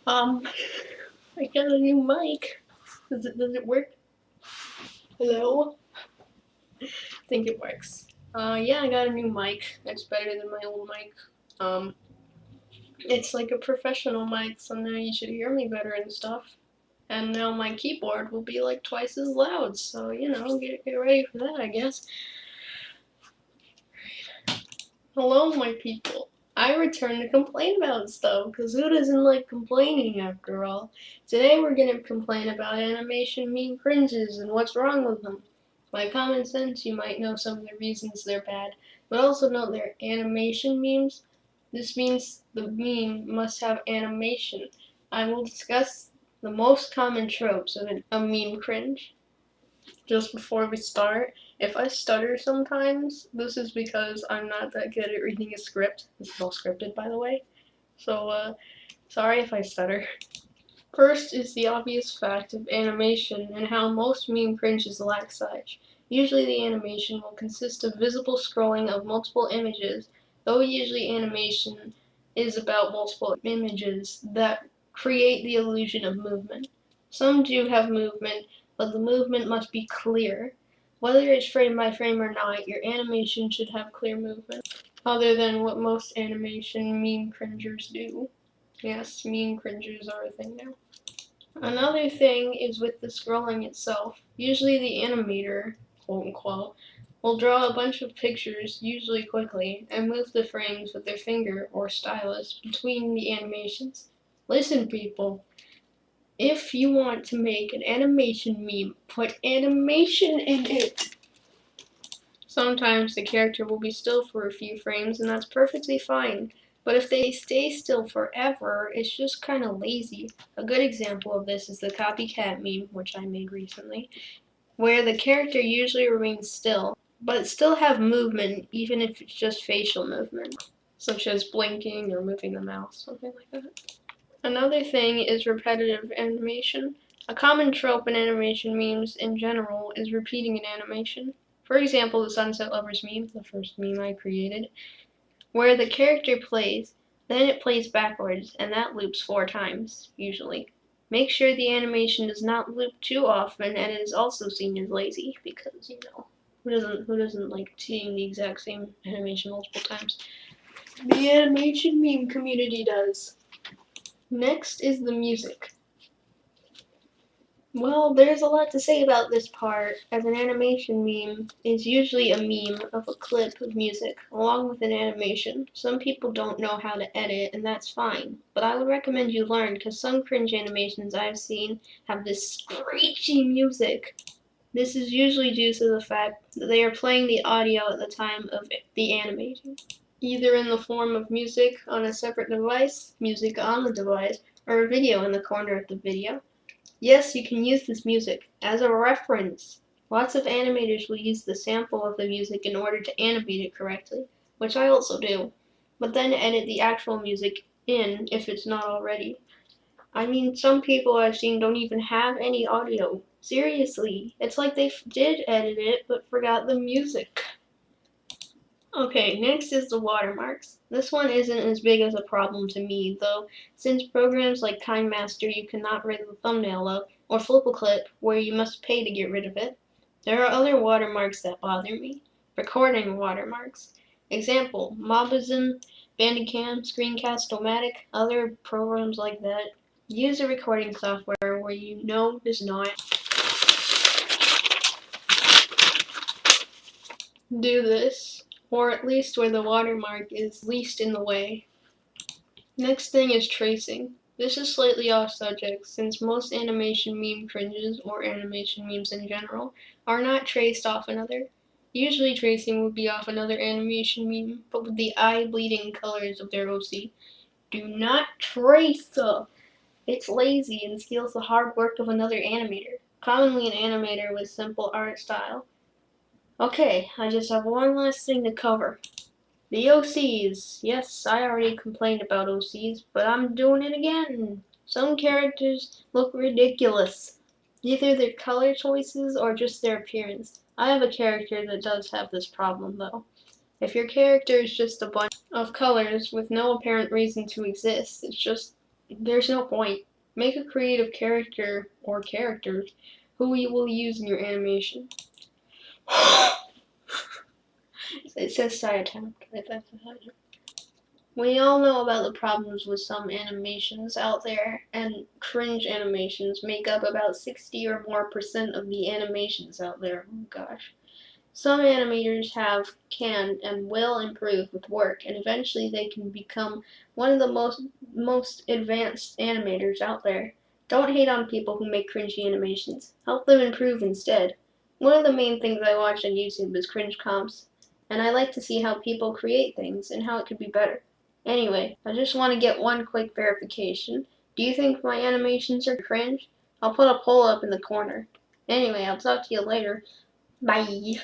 Um, I got a new mic. Does it work? Hello? I think it works. Yeah, I got a new mic. It's better than my old mic. It's like a professional mic, so now you should hear me better and stuff. And now my keyboard will be like twice as loud, so you know, get ready for that, I guess. Hello, my people. I returned to complain about stuff, because who doesn't like complaining after all? Today we're gonna complain about animation meme cringes and what's wrong with them. By common sense, you might know some of the reasons they're bad, but also note they're animation memes. This means the meme must have animation. I will discuss the most common tropes of a meme cringe. Just before we start, if I stutter sometimes, this is because I'm not that good at reading a script. This is all scripted, by the way. So, sorry if I stutter. First is the obvious fact of animation and how most meme cringes lack such. Usually the animation will consist of visible scrolling of multiple images, though usually animation is about multiple images that create the illusion of movement. Some do have movement, but the movement must be clear. Whether it's frame by frame or not, your animation should have clear movement, other than what most animation meme cringers do. Yes, meme cringers are a thing now. Another thing is with the scrolling itself. Usually the animator, quote unquote, will draw a bunch of pictures, usually quickly, and move the frames with their finger or stylus between the animations. Listen, people, if you want to make an animation meme, put animation in it. Sometimes the character will be still for a few frames, and that's perfectly fine. But if they stay still forever, it's just kind of lazy. A good example of this is the copycat meme, which I made recently, where the character usually remains still, but still have movement even if it's just facial movement, such as blinking or moving the mouse, something like that. Another thing is repetitive animation. A common trope in animation memes in general is repeating an animation. For example, the Sunset Lovers meme, the first meme I created, where the character plays, then it plays backwards, and that loops 4 times, usually. Make sure the animation does not loop too often, and it is also seen as lazy, because, you know, who doesn't like seeing the exact same animation multiple times? The animation meme community does. Next is the music. Well, there's a lot to say about this part, as an animation meme is usually a meme of a clip of music, along with an animation. Some people don't know how to edit, and that's fine, but I would recommend you learn, because some cringe animations I've seen have this screechy music. This is usually due to the fact that they are playing the audio at the time of the animating, either in the form of music on a separate device, music on the device, or a video in the corner of the video. Yes, you can use this music as a reference. Lots of animators will use the sample of the music in order to animate it correctly, which I also do, but then edit the actual music in if it's not already. I mean, some people I've seen don't even have any audio. Seriously, it's like they did edit it but forgot the music. Okay, next is the watermarks. This one isn't as big as a problem to me, though, since programs like KineMaster you cannot rid the thumbnail of, or FlipaClip, where you must pay to get rid of it. There are other watermarks that bother me. Recording watermarks. Example, Mobism, Bandicam, Screencast-O-Matic, other programs like that. Use a recording software where you know does not do this, or at least where the watermark is least in the way. Next thing is tracing. This is slightly off subject, since most animation meme cringes, or animation memes in general, are not traced off another. Usually tracing would be off another animation meme, but with the eye-bleeding colors of their OC. Do not trace! It's lazy and steals the hard work of another animator, commonly an animator with simple art style. Okay, I just have one last thing to cover. The OCs. Yes, I already complained about OCs, but I'm doing it again. Some characters look ridiculous. Either their color choices or just their appearance. I have a character that does have this problem, though. If your character is just a bunch of colors with no apparent reason to exist, it's just There's no point. Make a creative character or characters who you will use in your animation. It says side attempt. We all know about the problems with some animations out there, and cringe animations make up about 60 or more percent of the animations out there. Oh gosh. Some animators can and will improve with work, and eventually they can become one of the most advanced animators out there. Don't hate on people who make cringy animations. Help them improve instead. One of the main things I watch on YouTube is cringe comps, and I like to see how people create things and how it could be better. Anyway, I just want to get one quick verification. Do you think my animations are cringe? I'll put a poll up in the corner. Anyway, I'll talk to you later. Bye.